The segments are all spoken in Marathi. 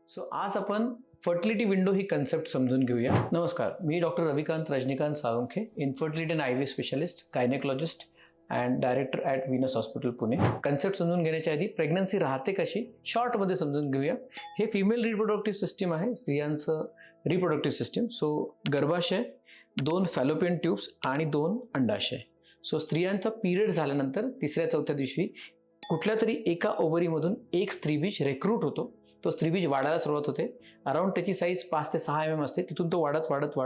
सो आज आपण फर्टिलिटी विंडो ही कन्सेप्ट समजून घेऊया. नमस्कार, मी doctor Ravikant Rajinikant Salunkhe, infertility and IVF specialist, gynaecologist and director at Venus hospital Pune. Concept समजून घेण्याच्या आधी प्रेग्नन्सी राहते कशी शॉर्टमध्ये समजून घेऊया. हे फिमेल रिप्रोडक्टिव्ह सिस्टीम आहे, स्त्रियांचं रिप्रोडक्टिव्ह सिस्टीम. सो गर्भाशय, 2 फॅलोपियन ट्यूब्स आणि 2 अंडाशय. सो स्त्रियांचा पिरियड झाल्यानंतर तिसऱ्या चौथ्या दिवशी कुठल्या तरी एका ओव्हरीमधून एक स्त्रीबीज रिक्रूट होतो. तो स्त्रीबीज वाढायला सुरुवात होते. अराउंड त्याची साईज 5 ते 6 mm असते. तिथून तो वाढत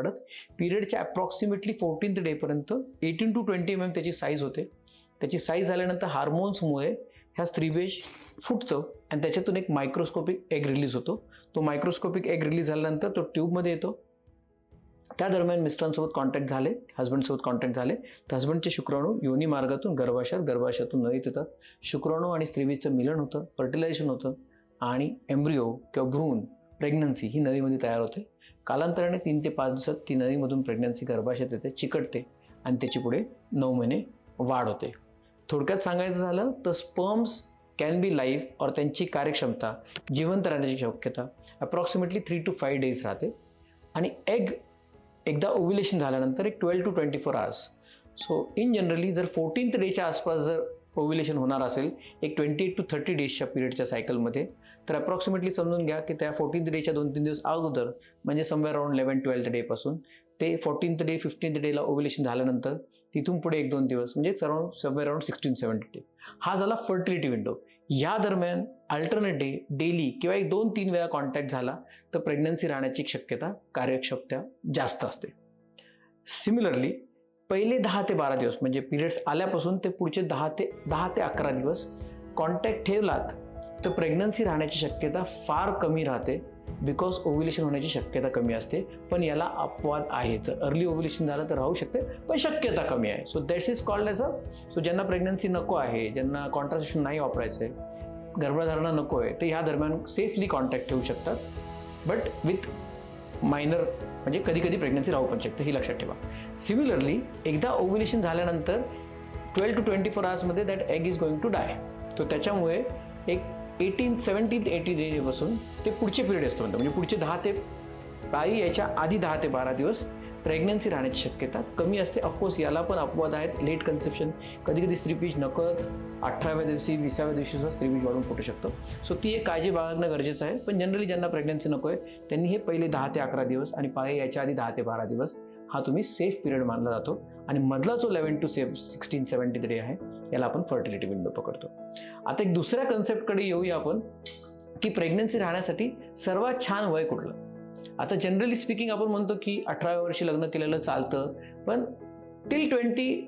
पिरियडच्या अप्रॉक्सिमेटली 14th डेपर्यंत 18 to 20 mm त्याची साईज होते. त्याची साईज झाल्यानंतर हार्मोन्समुळे ह्या स्त्रीबीज फुटतं आणि त्याच्यातून एक मायक्रोस्कोपिक एग रिलीज होतो. तो मायक्रोस्कोपिक एग रिलीज झाल्यानंतर तो ट्यूबमध्ये येतो. त्या दरम्यान मिस्टरांसोबत कॉन्टॅक्ट झाले, हस्बंडसोबत कॉन्टॅक्ट झाले तर हस्बंडचे शुक्राणू योनी मार्गातून गर्भाशयातून नळीत येतात. शुक्राणू आणि स्त्रीबीजचं मिलन होतं, फर्टिलायझेशन होतं आणि एम्ब्रिओ किंवा भ्रूण प्रेग्नन्सी ही नळीमध्ये तयार होते. कालांतराने 3 ते 5 दिवसात ती नळीमधून प्रेग्नन्सी गर्भाशयात येते, चिकटते आणि त्याची पुढे 9 महिने वाढ होते. थोडक्यात सांगायचं झालं तर स्पर्म्स कॅन बी लाईव्ह और त्यांची कार्यक्षमता, जिवंत राहण्याची शक्यता अप्रॉक्सिमेटली 3 to 5 days राहते. आणि एग एकदा ओव्युलेशन झाल्यानंतर एक 12 to 24 hours. So in generally जर 14th डेच्या आसपास जर ओव्युलेशन होणार असेल एक 28 to 30 डेजच्या पिरियडच्या सायकलमध्ये, तर अप्रॉक्सिमेटली समजून घ्या की त्या 14th डेच्या 2-3 दिवस अगोदर म्हणजे समवेअर अराउंड 11-12th डेपासून ते 14th डे 15th डेला ओव्युलेशन झाल्यानंतर तिथून पुढे 1-2 दिवस म्हणजे समवेअर अराउंड 16-17 डे हा झाला फर्टिलिटी विंडो. या दरम्यान अल्टरनेट डे, डेली किंवा 1-2-3 वेळा कॉन्टॅक्ट झाला तर प्रेग्नन्सी राहण्याची शक्यता, कार्यक्षमता जास्त असते. सिमिलरली पहिले 10 ते 12 दिवस म्हणजे पिरियड्स आल्यापासून ते पुढचे 10 ते 11 दिवस कॉन्टॅक्ट ठेवलात तर प्रेग्नन्सी राहण्याची शक्यता फार कमी राहते, बिकॉज ओव्युलेशन होण्याची शक्यता कमी असते. पण याला अपवाद आहे, जर अर्ली ओव्युलेशन झालं तर राहू शकते पण शक्यता कमी आहे. So that is called as so ज्यांना प्रेग्नन्सी नको आहे, ज्यांना कॉन्ट्रासेप्शन नाही वापरायचं आहे, गर्भधारणा नको आहे, तर ह्या दरम्यान सेफली कॉन्टॅक्ट ठेवू शकतात. बट विथ मायनर म्हणजे कधी कधी प्रेग्नन्सी राहू पण शकते, ही लक्षात ठेवा. सिमिलरली एकदा ओव्युलेशन झाल्यानंतर 12 to 24 hours that egg is going to die. तो त्याच्यामुळे एक 17th 80 डेपासून ते पुढचे पिरियड असतो म्हणजे पुढचे 10 ते बाई याच्या आधी 10 ते 12 दिवस प्रेग्नन्सी राहण्याची शक्यता कमी असते. ऑफकोर्स याला पण अपवाद आहेत. लेट कन्सेप्शन, कधी कधी स्त्रीबीज नकळत 18व्या दिवशी 20व्या दिवशी सुद्धा स्त्रीबीज वाढून फुटू शकतो. सो ती एक काळजी बाळगणं गरजेचं आहे. पण जनरली ज्यांना प्रेग्नन्सी नको आहे त्यांनी हे पहिले 10 ते 11 दिवस आणि पाळे याच्या आधी 10 ते 12 दिवस हा तुम्ही सेफ पिरियड मानला जातो. आणि मधला जो 11 to 16-17 डे आहे याला आपण फर्टिलिटी विंडो पकडतो. आता एक दुसऱ्या कन्सेप्टकडे येऊया आपण की प्रेग्नन्सी राहण्यासाठी सर्वात छान वय कुठलं. आता जनरली स्पीकिंग आपण म्हणतो की 18व्या वर्षी लग्न केलेलं चालतं, पण टिल 20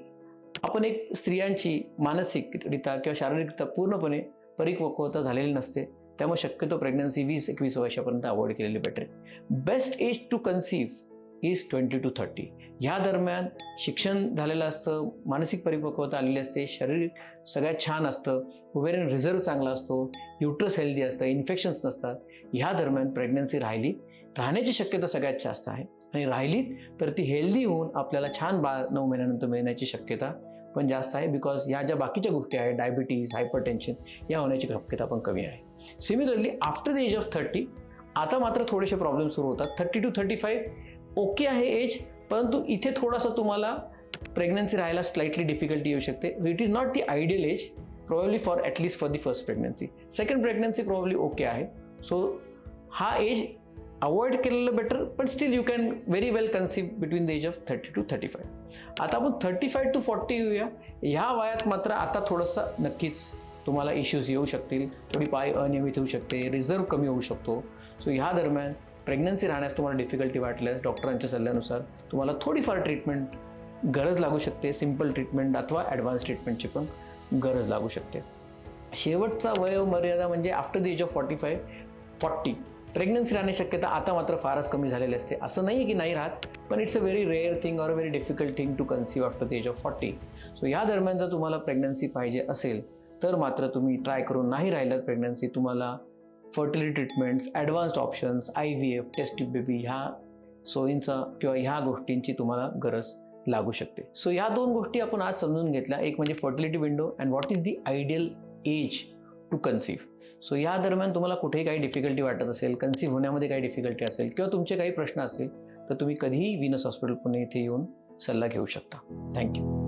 आपण एक स्त्रियांची मानसिकरित्या किंवा शारीरिकरित्या पूर्णपणे परिपक्वता झालेली नसते. त्यामुळे शक्यतो प्रेग्नन्सी 20-21 वर्षापर्यंत अवॉइड केलेली better. Best age to conceive is 20 to 30. ह्या दरम्यान शिक्षण झालेलं असतं, मानसिक परिपक्वता आलेली असते, शरीर सगळ्यात छान असतं, ओव्हेरियन रिझर्व चांगला असतो, युट्रस हेल्दी असतं, इन्फेक्शन्स नसतात. ह्या दरम्यान प्रेग्नन्सी राहण्याची शक्यता सगळ्यात जास्त आहे. आणि राहिली तर ती हेल्दी होऊन आपल्याला छान बाळ 9 महिन्यानंतर मिळण्याची शक्यता पण जास्त आहे. बिकॉज ह्या ज्या बाकीच्या गोष्टी आहेत, डायबिटीज, हायपरटेन्शन, या होण्याची शक्यता पण कमी आहे. Similarly after the age of 30 आता मात्र थोडेसे प्रॉब्लेम सुरू होतात. 30 to 35 ओके आहे एज, परंतु इथे थोडासा तुम्हाला प्रेग्नन्सी राहायला स्लाइटली डिफिकल्टी येऊ शकते. It is not the ideal age probably for at least for the first pregnancy. Second pregnancy probably okay आहे. सो हा एज अवॉइड केलेलं बेटर, पण still you can very well conceive between the age of 30 to 35. आता आपण 35 to 40 येऊया. ह्या वयात मात्र आता थोडंसं नक्कीच तुम्हाला इश्यूज येऊ शकतील. थोडी पाय अनियमित होऊ शकते, रिझर्व कमी होऊ शकतो. सो ह्या दरम्यान प्रेग्नन्सी राहण्यास तुम्हाला डिफिकल्टी वाटल्यास डॉक्टरांच्या सल्ल्यानुसार तुम्हाला थोडीफार ट्रीटमेंट गरज लागू शकते. सिम्पल ट्रीटमेंट अथवा ॲडव्हान्स ट्रीटमेंटची पण गरज लागू शकते. शेवटचा वयोमर्यादा म्हणजे after the age of 45-40 pregnancy राहण्याची शक्यता आता मात्र फारच कमी झालेली असते. असं नाही आहे की नाही राहत, पण it's a very rare thing or very difficult thing to conceive after the age of 40. So या दरम्यान जर तुम्हाला प्रेग्नन्सी पाहिजे असेल तर मात्र तुम्ही ट्राय करून नाही राहिलात प्रेग्नन्सी, तुम्हाला fertility treatments, advanced options, IVF, test tube baby ह्या सोयींचा किंवा ह्या गोष्टींची तुम्हाला गरज लागू शकते. सो ह्या 2 गोष्टी आपण आज समजून घेतल्या. एक म्हणजे fertility window and what is the ideal age to conceive. So या दरम्यान तुम्हाला कुठेही काही डिफिकल्टी वाटत असेल, कन्सीव्ह होण्यामध्ये काही डिफिकल्टी असेल किंवा तुमचे काही प्रश्न असतील तर तुम्ही कधीही व्हीनस हॉस्पिटल पुणे इथे येऊन सल्ला घेऊ शकता. थँक्यू.